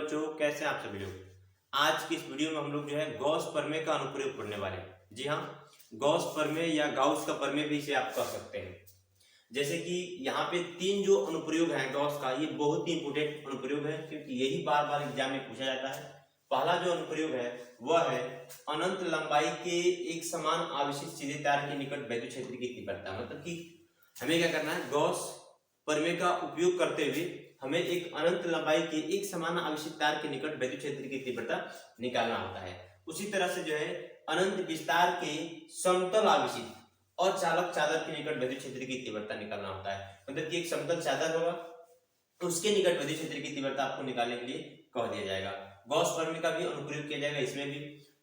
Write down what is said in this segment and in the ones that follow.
बच्चों, कैसे हैं आप सभी लोग। आज की इस वीडियो में हम लोग जो है गॉस प्रमेय का अनुप्रयोग पढ़ने वाले हैं। जी हाँ, गॉस प्रमेय या गाउस का प्रमेय भी इसे आप कह सकते हैं। जैसे कि यहाँ पे तीन जो अनुप्रयोग हैं गॉस का, ये बहुत ही इंपोर्टेंट अनुप्रयोग है क्योंकि यही बार बार एग्जाम में पूछा जाता है। पहला जो अनुप्रयोग है वह है अनंत लंबाई के एक समान आवेशित सीधे तार के निकट वैद्युत क्षेत्र की तीव्रता। मतलब कि हमें क्या करना है, गॉस प्रमेय का उपयोग करते हुए हमें एक अनंत लंबाई के एक समान आवेशित तार के निकट वैद्युत क्षेत्र की तीव्रता निकालना होता है। उसी तरह से जो है अनंत विस्तार के समतल आवेशित और चालक चादर के निकट वैद्युत क्षेत्र की तीव्रता निकालना होता है। मतलब कि एक समतल चादर होगा, उसके निकट वैद्युत क्षेत्र की तीव्रता आपको निकालने के लिए कह दिया जाएगा। गॉस प्रमेय का भी अनुप्रयोग किया जाएगा इसमें भी।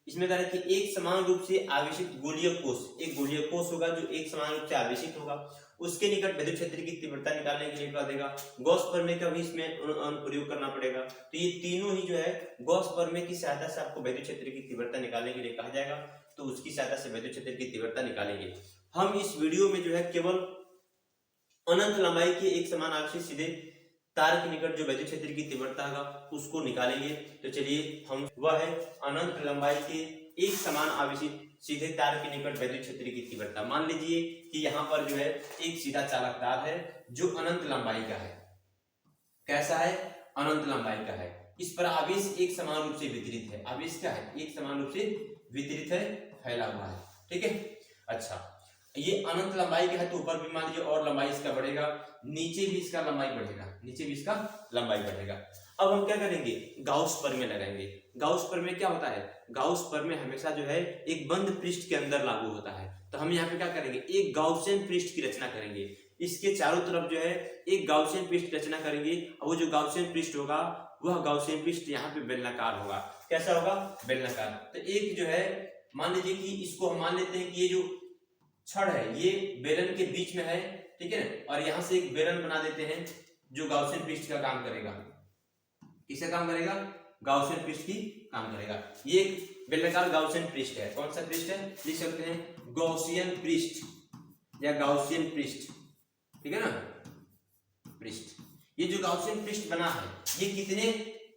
इसमें कह रहा है कि एक समान रूप से आवेशित गोलीय कोष, एक गोलीय कोष होगा जो एक समान रूप से आवेशित होगा, उसके निकट वैद्युत क्षेत्र की तीव्रता निकालने के लिए कह देगा। गॉस प्रमेय का भी इसमें अनुप्रयोग करना पड़ेगा। तो ये तीनों ही जो है गॉस प्रमेय की सहायता से आपको वैद्युत क्षेत्र की तीव्रता निकालने के लिए कहा जाएगा। तो उसकी सहायता से वैद्युत क्षेत्र की तीव्रता निकालेंगे। हम इस वीडियो में जो है केवल अनंत लंबाई के एक समान आवेशित सीधे तार के निकट जो वैद्युत क्षेत्र की तीव्रता होगा उसको निकालेंगे। तो चलिए हम वह है अनंत लंबाई के एक समान आवेशित सीधे तार के निकट वैद्युत क्षेत्र की तीव्रता। मान लीजिए कि यहाँ पर जो है एक सीधा चालक तार है जो अनंत लंबाई का है। कैसा है? अनंत लंबाई का है। इस पर आवेश एक समान रूप से वितरित है। आवेश क्या है? एक समान रूप से वितरित है, फैला हुआ है। ठीक है, अच्छा, ये अनंत लंबाई का है तो ऊपर भी मान लीजिए और लंबाई इसका बढ़ेगा, नीचे भी इसका लंबाई बढ़ेगा, नीचे भी इसका लंबाई बढ़ेगा। अब हम क्या करेंगे? गाउस प्रमेय लगाएंगे। गाउस प्रमेय क्या होता है? गाउस प्रमेय हमेशा जो है एक बंद पृष्ठ के अंदर लागू होता है। तो हम यहाँ पे क्या करेंगे? एक गाउसियन पृष्ठ की रचना करेंगे। इसके चारों तरफ जो है एक गाउसियन पृष्ठ रचना करेंगे और वो जो गाउसियन पृष्ठ होगा वह गाउसियन पृष्ठ यहाँ पे बेलनाकार होगा। कैसा होगा? बेलनाकार। तो एक जो है मान लीजिए कि इसको हम मान लेते हैं कि ये जो छड़ है ये बेलन के बीच में है, ठीक है ना, और यहां से एक बेलन बना देते हैं जो गाउसियन पृष्ठ का काम करेगा। किसका काम करेगा? गाउसियन पृष्ठ की काम करेगा। ये एक बेलनाकार गाउसियन पृष्ठ है। कौन सा पृष्ठ है? लिख सकते हैं गॉसियन पृष्ठ या गाउसियन पृष्ठ, ठीक है ना, पृष्ठ। ये जो गाउसियन पृष्ठ बना है ये कितने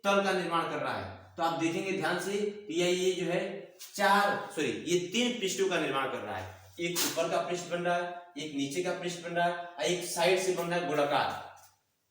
तल का निर्माण कर रहा है? तो आप देखेंगे ध्यान से, ये जो है ये तीन पृष्ठों का निर्माण कर रहा है। एक ऊपर का पृष्ठ बन रहा है, एक नीचे का पृष्ठ बन रहा है और एक साइड से बन रहा है गोलाकार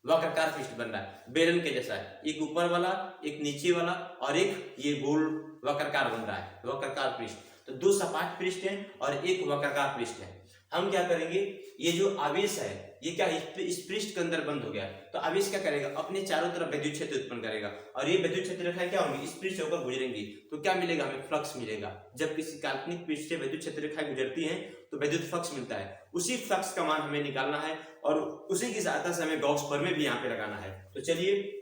वक्राकार पृष्ठ बन रहा है, बेलन के जैसा है। एक ऊपर वाला, एक नीचे वाला और एक ये गोल वक्राकार बन रहा है, वक्राकार पृष्ठ। तो दो सपाट पृष्ठ है और एक वक्राकार पृष्ठ है। हम क्या करेंगे? ये जो आवेश है ये क्या इस पृष्ठ के अंदर बंद हो गया, तो आवेश क्या करेगा? अपने चारों तरफ विद्युत क्षेत्र उत्पन्न करेगा और ये विद्युत क्षेत्र रेखाएं क्या होंगी? इस पृष्ठ से होकर गुजरेंगी। तो क्या मिलेगा? हमें फ्लक्स मिलेगा। जब किसी काल्पनिक पृष्ठ से विद्युत क्षेत्र रेखाएं गुजरती हैं तो विद्युत फ्लक्स मिलता है। उसी फ्लक्स का मान हमें निकालना है और उसी की सहायता से हमें गॉस प्रमेय भी यहाँ पे लगाना है। तो चलिए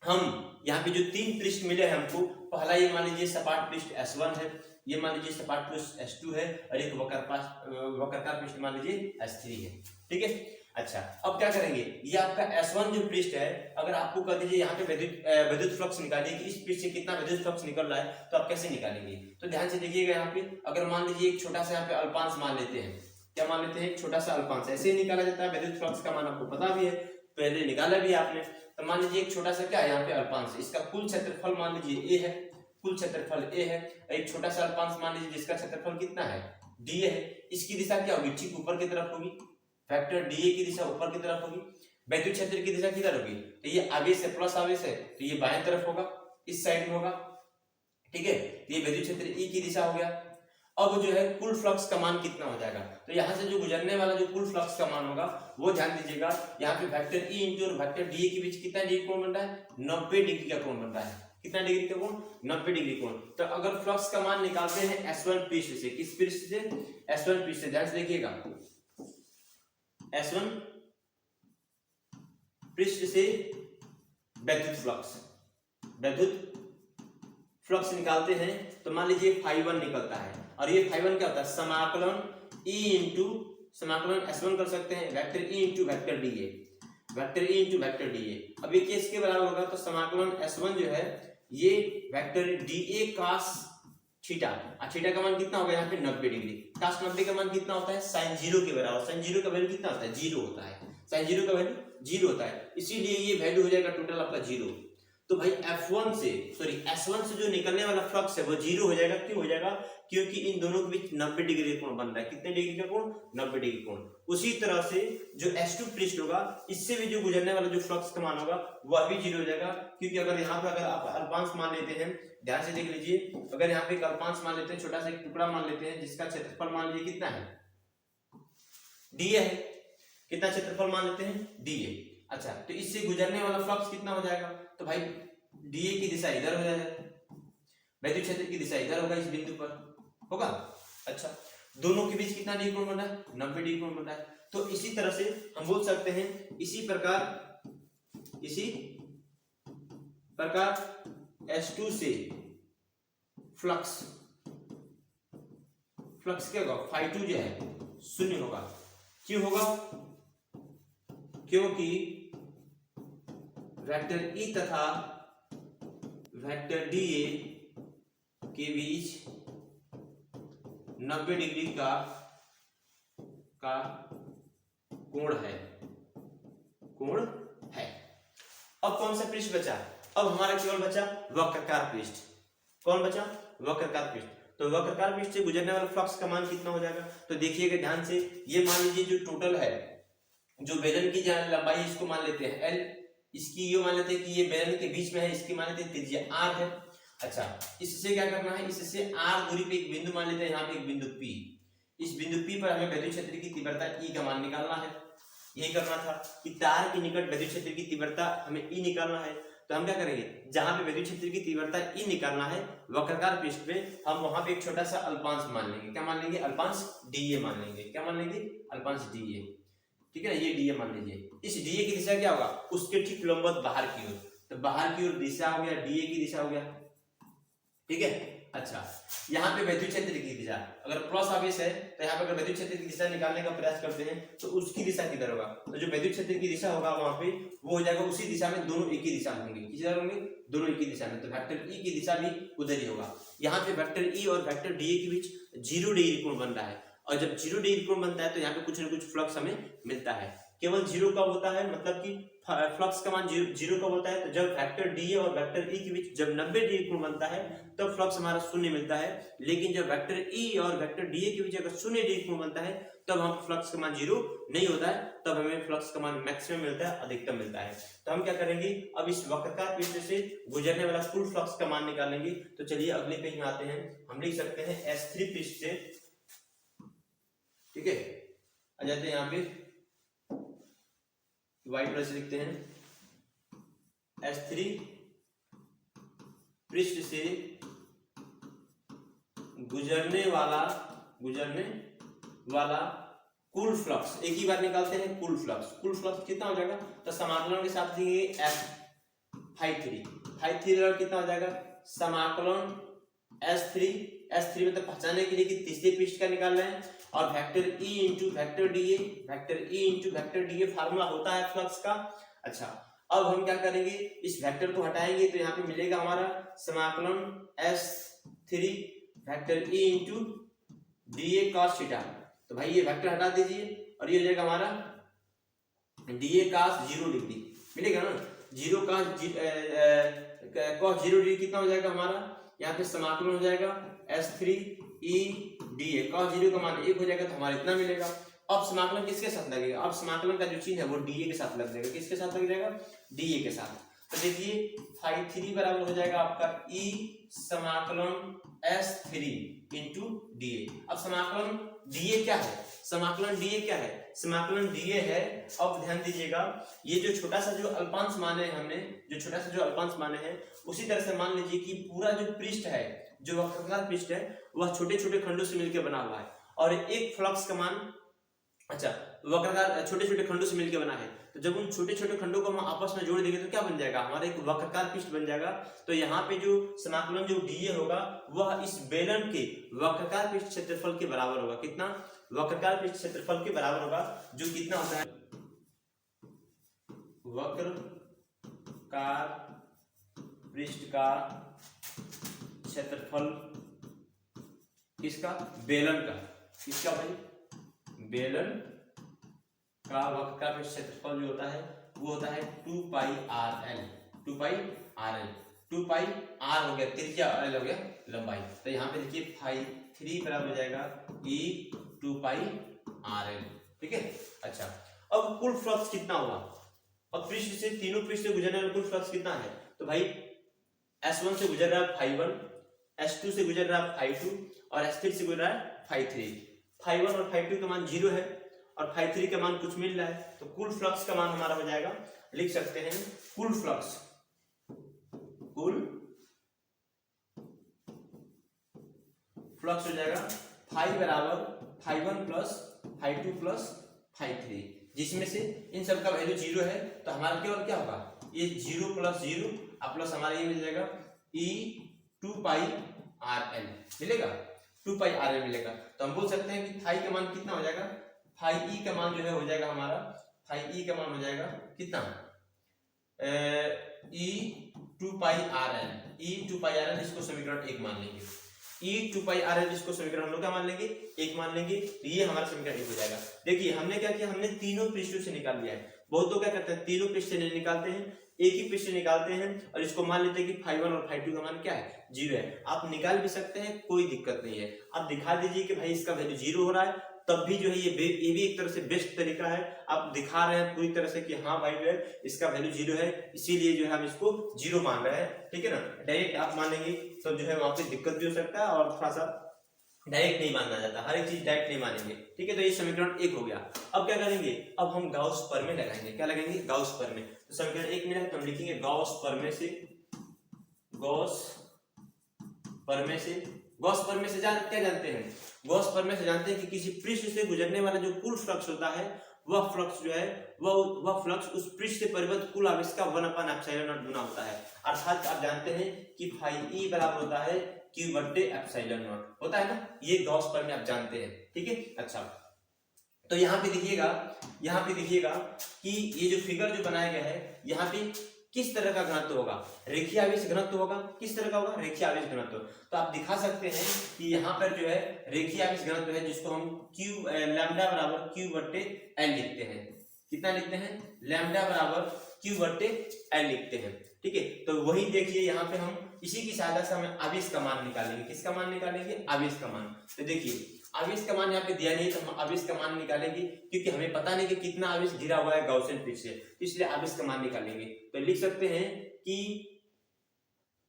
हम यहाँ पे जो तीन पृष्ठ मिले हैं हमको, पहला ये मान लीजिए सपाट पृष्ठ S1 है, ये मान लीजिए सपाट पृष्ठ S2 है और एक वक्राकार पृष्ठ मान लीजिए S3 है। ठीक है, अच्छा, अब क्या करेंगे? ये आपका S1 जो पृष्ठ है, अगर आपको कह दीजिए यहाँ पे विद्युत फ्लक्स निकालिए कि इस पृष्ठ से कितना विद्युत फ्लक्स निकल रहा है, तो आप कैसे निकालेंगे? तो ध्यान से देखिएगा यहाँ पे, अगर मान लीजिए एक छोटा सा यहाँ पे अल्पांश मान लेते हैं। क्या मान लेते हैं? एक छोटा सा अल्पांश। ऐसे ही निकाला जाता है, विद्युत फ्लक्स का मान आपको पता भी है, पहले निकाला भी आपने। तो मान लीजिए एक छोटा सा क्या है यहाँ पे अल्पांश, इसका कुल क्षेत्रफल मान लीजिए A है, कुल क्षेत्रफल A है। एक छोटा सा अल्पांश मान लीजिए जिसका क्षेत्रफल कितना है? DA है। इसकी दिशा क्या होगी? ठीक ऊपर की तरफ होगी। वेक्टर DA की दिशा ऊपर की तरफ होगी। वैद्युत क्षेत्र की दिशा किधर होगी? तो ये आवेश है, प्लस आवेश है, तो ये बाएं तरफ होगा, इस साइड में होगा। ठीक है, तो ये वैद्युत क्षेत्र E की दिशा हो गया। अब जो है कुल फ्लक्स का मान कितना हो जाएगा? तो यहाँ से जो गुजरने वाला जो कुल फ्लक्स का मान होगा वो ध्यान दीजिएगा, यहाँ पे वेक्टर E इंटू और वेक्टर DA के बीच कितना डिग्री कोण बन रहा है? 90 डिग्री का कोण बन रहा है। कितना डिग्री का कोण? 90 डिग्री कोण। तो अगर फ्लक्स का मान निकालते हैं S1 पृष्ठ से, किस पृष्ठ से? S1 पृष्ठ से। ध्यान से देखिएगा, S1 पृष्ठ से विद्युत फ्लक्स निकालते हैं तो मान लीजिए φ1 निकलता है और ये φ1 क्या होता है? समाकलन E इंटू समाकलन S1 कर सकते हैं vector E into vector DA, vector E into vector DA। अब ये किसके बराबर होगा? तो समाकलन S1 जो है ये vector DA cos theta, theta का मान कितना होगा यहाँ पे? 90 डिग्री। cos 90 का मान कितना होता है? sin 0 के बराबर। sin 0 का वैल्यू कितना होता है? 0 होता है। sin 0 का वैल्यू 0 होता है, इसीलिए ये वैल्यू हो जाएगा टोटल आपका 0। तो भाई S1 से जो निकलने वाला फ्लक्स है वो जीरो हो जाएगा। क्यों हो जाएगा? क्योंकि इन दोनों के बीच 90 डिग्री कोण बन रहा है। कितने डिग्री का कोण? 90 डिग्री कोण। उसी तरह से जो S2 पृष्ठ होगा इससे भी जो गुजरने वाला जो फ्लक्स का मान होगा वह भी जीरो हो जाएगा। क्योंकि अगर यहाँ पे अगर आप अल्पांश मान लेते हैं, ध्यान से देख लीजिए, अगर यहाँ पे एक अल्पांश मान लेते हैं, छोटा सा एक टुकड़ा मान लेते हैं जिसका क्षेत्रफल मान लीजिए कितना है, dA है। कितना क्षेत्रफल मान लेते हैं? dA। अच्छा, तो इससे गुजरने वाला फ्लक्स कितना हो जाएगा? तो भाई dA की दिशा इधर हो जाएगा, वैद्युत क्षेत्र की दिशा इधर होगा, इस बिंदु पर होगा। अच्छा, दोनों के बीच कितना डिग्री कोण बन रहा है? 90 डिग्री कोण बन रहा है। तो इसी तरह से हम बोल सकते हैं, इसी प्रकार S2 से फ्लक्स क्या होगा? phi2 जो है शून्य होगा। क्यों होगा? क्योंकि वेक्टर E तथा वेक्टर dA के बीच 90 डिग्री का कोण है। अब कौन सा पृष्ठ बचा? अब हमारा केवल बचा वक्रकार पृष्ठ। कौन बचा? वक्रकार पृष्ठ। तो वक्रकार पृष्ठ से गुजरने वाला फ्लक्स का मान कितना हो जाएगा? तो देखिएगा ध्यान से, ये मान लीजिए जो टोटल है, जो बेलन की लंबाई इसको मान लेते हैं L, इसकी ये मान लेते हैं कि ये बेलन के बीच में है, इसकी मान लेते हैं त्रिज्या R है। अच्छा, इससे क्या करना है? इससे R दूरी पे एक बिंदु मान लेते हैं, यहाँ पे एक बिंदु P। इस बिंदु P पर हमें वैद्युत क्षेत्र की तीव्रता E का मान निकालना है। यही करना था कि तार के निकट वैद्युत क्षेत्र की तीव्रता हमें E निकालना है। तो हम क्या करेंगे, जहां पे वैद्युत क्षेत्र की तीव्रता E निकालना है वक्रकार पृष्ठ पे, हम वहां पे एक छोटा सा अल्पांश मान लेंगे। क्या मान लेंगे? अल्पांश dA मान लेंगे। क्या मान लेंगे? अल्पांश dA। ठीक है ना, ये dA मान लीजिए। इस dA की दिशा क्या होगा? उसके ठीक लंबवत बाहर की ओर। तो बाहर की ओर दिशा हो गया, dA की दिशा हो गया। ठीक है। अच्छा, यहाँ पे वैद्युत क्षेत्र की दिशा, अगर प्लस आवेश है तो यहाँ पे अगर वैद्युत क्षेत्र की दिशा निकालने का प्रयास करते हैं तो उसकी दिशा किधर होगा? तो जो वैद्युत क्षेत्र की दिशा होगा वहां पे वो हो जाएगा उसी दिशा में, दोनों एक ही दिशा में होंगे। किस तरह होंगे? दोनों एक ही दिशा में। तो वेक्टर E की दिशा भी उधर ही होगा। यहाँ पे वेक्टर E और वेक्टर dA के बीच 0 डिग्री कोण बन रहा है, और जब 0 डिग्री कोण बनता है तो यहाँ पे कुछ ना कुछ फ्लक्स हमें मिलता है। केवल 0 कब होता है? मतलब कि फ्लक्स का मान 0 कब होता है? तो जब वेक्टर dA और वेक्टर E के बीच जब 90 डिग्री कोण बनता है तब फ्लक्स हमारा शून्य मिलता है। लेकिन जब वेक्टर E और वेक्टर dA के बीच अगर 0 डिग्री कोण बनता है तब हम फ्लक्स का मान 0 नहीं होता है, तब हमें फ्लक्स का मान मैक्सिमम मिलता है, अधिकतम मिलता है। तो हम क्या करेंगे, अब इस वक्रकार पृष्ठ से गुजरने वाला कुल फ्लक्स का मान निकालेंगे। तो चलिए अगले पेज में आते हैं। हम लिख सकते हैं S3 पृष्ठ से, ठीक है, आ जाते हैं यहाँ पे व्हाइट कलर से लिखते हैं, S3 पृष्ठ से गुजरने वाला कुल फ्लक्स, एक ही बार निकालते हैं कुल फ्लक्स कितना हो जाएगा? तो समाकलन के साथ देंगे F∅3 कितना हो जाएगा? समाकलन S3 मतलब पहचानने के लिए कि तीसरे पृष्ठ का निकाल रहे हैं, और vector E into vector DA formula होता है फ्लक्स का। अच्छा, अब हम क्या करेंगे, इस वेक्टर को हटाएंगे तो यहाँ पे मिलेगा हमारा समाकलन S3 vector E into dA cos theta. तो भाई ये वेक्टर हटा दीजिए और ये हो जाएगा हमारा dA cos 0 डिग्री, मिलेगा ना। 0 cos 0 डिग्री कितना हो जाएगा हमारा? यहाँ पे समाकलन हो जाएगा S3 E dA cos 0 का मान 1 हो जाएगा, तो हमारा इतना मिलेगा। अब समाकलन किसके साथ लगेगा? अब समाकलन का जो चिन्ह है वो dA के साथ लग जाएगा। किसके साथ लग जाएगा? dA के साथ। तो देखिए ∅3 बराबर हो जाएगा आपका E समाकलन S3 इंटू dA। अब समाकलन dA क्या है? समाकलन dA है। अब ध्यान दीजिएगा, ये जो छोटा सा जो अल्पांश माने हमने, उसी तरह से मान लीजिए कि पूरा जो पृष्ठ है, जो वक्रकार पृष्ठ है, वह छोटे छोटे खंडों से मिलकर बना हुआ है, और एक फ्लक्स का मान, अच्छा, वक्रकार छोटे छोटे खंडों से मिलकर बना है। तो जब उन छोटे छोटे खंडों को हम आपस में जोड़ देंगे तो क्या बन जाएगा? हमारा एक वक्रकार पृष्ठ बन जाएगा। तो यहाँ पे जो समाकलन जो dA होगा वह इस बेलन के वक्रकार पृष्ठ क्षेत्रफल के बराबर होगा। कितना? वक्रकार पृष्ठ क्षेत्रफल के बराबर होगा, जो कितना होता है? वक्रकार पृष्ठ का क्षेत्रफल किसका? बेलन का। किसका भाई? बेलन का वक्रकार पृष्ठ क्षेत्रफल जो होता है वो होता है 2πRL। 2 pi R L, 2 pi R हो गया त्रिज्या, एल हो गया लंबाई। तो यहाँ पे देखिए फाई 3 बराबर हो जाएगा ई 2 पाई आर एल। ठीक है। अच्छा, अब कुल फ्लक्स कितना हुआ? अब पृष्ठ से, तीनों पृष्ठ से गुजरने वाला कुल फ्लक्स कितना है? तो भाई S1 से गुजर रहा है फाई 1, S2 से गुजर रहा है फाई 2 और S3 से गुजर रहा है फाई 3। फाई 1 और फाई 2 का मान 0 है और फाई 3 का मान कुछ मिल रहा है, तो कुल फ्लक्स का मान हमारा हो जाएगा, लिख सकते हैं कुल फ्लक्स, कुल फ्लक्स हो जाएगा फाई बराबर phi 1 plus phi 2 plus phi 3, जिसमें से इन सब का वैल्यू 0 है, तो हमारा केवल क्या होगा, ये 0 प्लस 0 प्लस हमारा ये मिल जाएगा ई 2 पाई आर एल मिलेगा, 2 पाई आर एल मिलेगा। तो हम बोल सकते हैं कि फाई का मान कितना हो जाएगा, फाई ई का मान जो है हो जाएगा हमारा, फाई ई का मान हो जाएगा कितना, ई 2 पाई आर एल, ई 2 पाई आर एल, इसको समीकरण 1 मान लेंगे, ई 2 पाई आर एल इसको समीकरण हम लोग क्या मान लेंगे, 1 मान लेंगे, तो ये हमारा समीकरण 1 हो जाएगा। देखिए हमने क्या किया, हमने तीनों पृष्ठों से निकाल लिया है। बहुत लोग क्या करते हैं, तीनों पृष्ठ से नहीं निकालते हैं, एक ही पृष्ठ से निकालते हैं और इसको मान लेते हैं कि फाई 1 और फाई 2 का मान क्या है, 0 है। आप निकाल भी सकते हैं, कोई दिक्कत नहीं है। आप दिखा दीजिए कि भाई इसका वैल्यू 0 हो रहा है, तब भी जो है ये भी एक तरह से बेस्ट तरीका है। आप दिखा रहे हैं पूरी तरह से कि हाँ भाई जो है इसका वैल्यू 0 है, इसीलिए जो है हम इसको 0 मान रहे हैं। ठीक है ना, डायरेक्ट आप मानेंगे तो जो है वहां पे दिक्कत भी हो सकता है और थोड़ा सा डायरेक्ट नहीं मानना जाता, हर एक चीज डायरेक्ट नहीं मानेंगे। ठीक है, तो ये समीकरण 1 हो गया। अब क्या करेंगे, अब हम गाउस प्रमेय लगाएंगे। क्या लगाएंगे, गाउस प्रमेय। तो समीकरण 1 मिला है तो हम लिखेंगे गाउस प्रमेय से, गॉस प्रमेय से, गॉस प्रमेय से क्या जानते हैं, गॉस प्रमेय से जानते हैं कि किसी पृष्ठ से गुजरने वाला जो कुल फ्लक्स होता है, वह फ्लक्स जो है वह फ्लक्स उस पृष्ठ से परिबद्ध कुल आवेश का 1/ε0 गुना होता है। अर्थात आप जानते हैं कि फाई ई बराबर होता है Q/ε0 होता है ना, ये गॉस प्रमेय आप जानते हैं। ठीक है। अच्छा, तो यहाँ पे देखिएगा कि ये जो फिगर जो बनाया गया है, यहाँ पे किस तरह का घनत्व होगा, रेखीय आवेश घनत्व होगा। किस तरह का होगा, रेखीय आवेश घनत्व। तो आप दिखा सकते हैं कि यहाँ पर जो है रेखीय आवेश घनत्व है, जिसको हम लैम्डा बराबर Q/L लिखते हैं। कितना लिखते हैं, लैम्डा बराबर Q/L लिखते हैं। ठीक है, तो वही देखिए यहाँ पे हम इसी की सहायता से हमें आवेश का मान निकालेंगे। किसका मान निकालेंगे, आवेश का मान। तो देखिए आवेश का मान यहाँ पे दिया नहीं, तो हम आवेश का मान निकालेंगे, क्योंकि हमें पता नहीं कि कितना आवेश घिरा हुआ है गाउसियन पृष्ठ से, इसलिए आवेश का मान निकालेंगे। तो लिख सकते हैं कि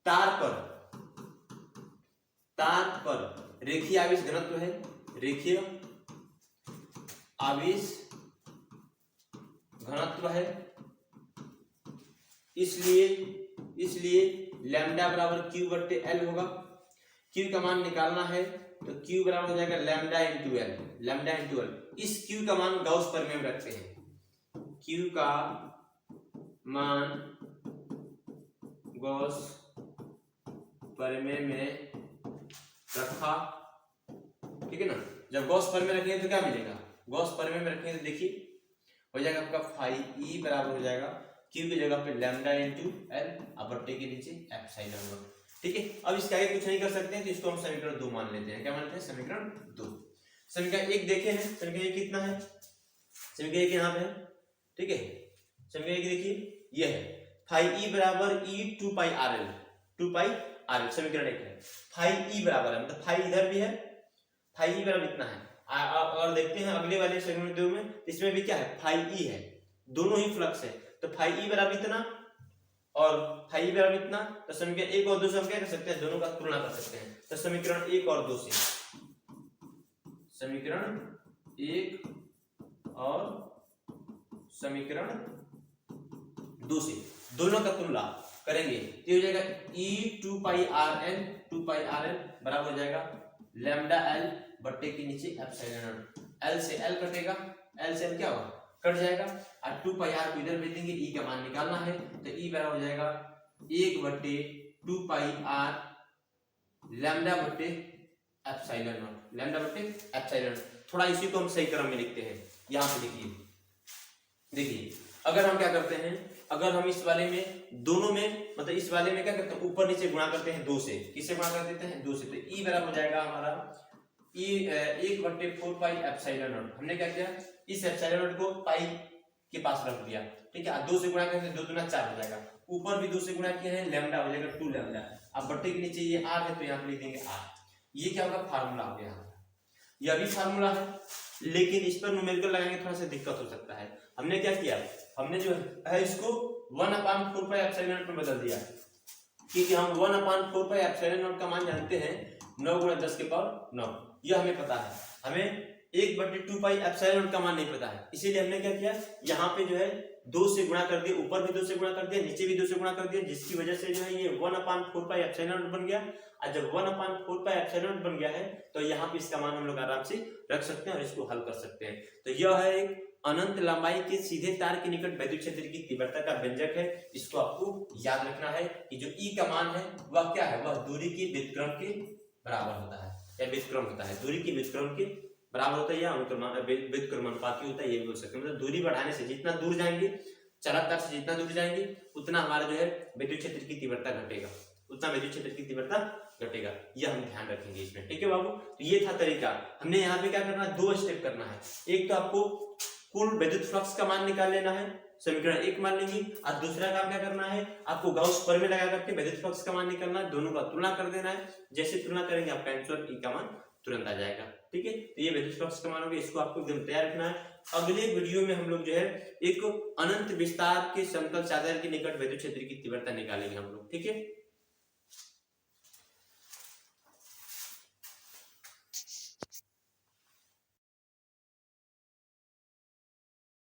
तार पर रेखीय आवेश घनत्व है, रेखीय आवेश घनत्व है, इसलिए लैम्डा बराबर Q/L होगा। Q का मान निकालना है तो Q बराबर हो जाएगा लैम्डा इंटू एल। इस Q का मान गाउस प्रमेय में रखते हैं। Q का मान गाउस प्रमेय में रखा। ठीक है ना, जब गाउस प्रमेय रखेंगे तो क्या मिलेगा, गाउस प्रमेय में रखेंगे तो देखिए हो जाएगा आपका फाई ई बराबर हो जाएगा Q की जगह पे लैम्डा इंटू एल और बट्टे के नीचे ε0। ठीक है, अब इसके आगे कुछ नहीं कर सकते हैं, तो इसको हम समीकरण 2 मान लेते हैं। क्या मानते हैं, समीकरण 2। समीकरण 1 देखे हैं, समीकरण 1 कितना है, समीकरण 1 यहाँ पे है। ठीक है, समीकरण 1 देखिए ये है फाई ई बराबर ई 2 pi R L, 2 pi R L समीकरण 1 है। फाई ई बराबर है, मतलब फाई इधर भी है, फाई ई बराबर इतना है। और देखते हैं अगले वाले समीकरण 2 में, इसमें भी क्या है, फाई ई है, दोनों ही फ्लक्स है। तो फाई ई बराबर इतना और फाई ई बराबर इतना, तो समीकरण 1 और 2 से हम क्या कर सकते हैं, दोनों का तुलना कर सकते हैं। तो समीकरण 1 और 2 से, समीकरण 1 और समीकरण 2 से दोनों का तुलना करेंगे तो हो जाएगा ई 2 pi R L, 2 pi R L बराबर हो जाएगा लैम्डा एल बट्टे के नीचे ε0। एल से एल कटेगा, एल से एल क्या होगा, कट जाएगा, और 2 पाई आर को इधर भेज देंगे। ई का मान निकालना है तो ई बराबर हो जाएगा 1/2 पाई आर लैम्डा बट्टे ε0, लैम्डा बट्टे ε0। थोड़ा इसी को हम सही क्रम में लिखते हैं। यहाँ पे देखिए अगर हम क्या करते हैं, अगर हम इस वाले में दोनों में, मतलब इस वाले में क्या करते हैं, ऊपर नीचे गुणा करते हैं 2 से। किससे गुणा कर देते हैं, 2 से। तो ई बराबर हो जाएगा हमारा 1/4 पाई ε0। हमने क्या किया, इस ε0 को पाई के पास रख दिया। ठीक है, 2 से गुणा करेंगे 2 दूना 4 हो जाएगा। ऊपर भी 2 से गुणा किया है, लैम्डा हो जाएगा 2 लैम्डा। अब बट्टे के नीचे ये r है तो यहाँ पे लिख देंगे r। ये क्या होगा, फार्मूला हो गया। यह भी फार्मूला है, लेकिन इस पर न्यूमेरिकल लगाएंगे थोड़ा सा दिक्कत हो सकता है। हमने क्या किया, हमने जो है इसको 1/4 पाई एप्सिलॉन नॉट में बदल दिया, क्योंकि हम 1/4 पाई एप्सिलॉन नॉट का मान जानते हैं 9 × 10⁹ यह हमें पता है। हमें 1/2 पाई एप्सिलॉन नॉट का मान नहीं पता है, इसीलिए हमने क्या किया, यहाँ पे जो है 2 से गुणा कर दिया, ऊपर भी 2 से गुणा कर दिया, नीचे भी 2 से गुणा कर दिया, जिसकी वजह से जो है ये 1/4 पाई एप्सिलॉन नॉट बन गया। और जब 1/4 पाई एप्सिलॉन नॉट बन गया है तो यहाँ पे इसका मान हम लोग आराम से रख सकते हैं और इसको हल कर सकते हैं। तो यह है एक अनंत लंबाई के सीधे तार के निकट विद्युत क्षेत्र की तीव्रता का व्यंजक है। इसको आपको याद रखना है कि जो ई का मान है वह क्या है, वह दूरी के व्युत्क्रम के बराबर होता है, या व्युत्क्रम होता है, दूरी के व्युत्क्रम के बराबर होता है, या व्युत्क्रमानुपाती होता है, ये भी बोल सकते हैं। मतलब दूरी बढ़ाने से जितना दूर जाएंगे, चालक तार से जितना दूर जाएंगे उतना हमारा जो है विद्युत क्षेत्र की तीव्रता घटेगा, उतना विद्युत क्षेत्र की तीव्रता घटेगा। यह हम ध्यान रखेंगे इसमें, ठीक है बाबू। तो ये था तरीका। हमने यहाँ पे क्या करना है, 2 स्टेप करना है। एक तो आपको कुल विद्युत फ्लक्स का मान निकाल लेना है, समीकरण 1 मान लेंगे, और दूसरा काम क्या करना है, आपको गाउस प्रमेय लगा करके विद्युत फ्लक्स का मान निकालना है, दोनों का तुलना कर देना है। जैसे तुलना करेंगे आपका आंसर ई का मान तुरंत आ जाएगा, ठीक है। तो ये विद्युत फ्लक्स का मान हो गया, इसको आपको एकदम तैयार रखना है। अगले वीडियो में हम लोग जो है एक अनंत विस्तार के समतल साधन के निकट विद्युत क्षेत्र की तीव्रता निकालेंगे हम लोग, ठीक है।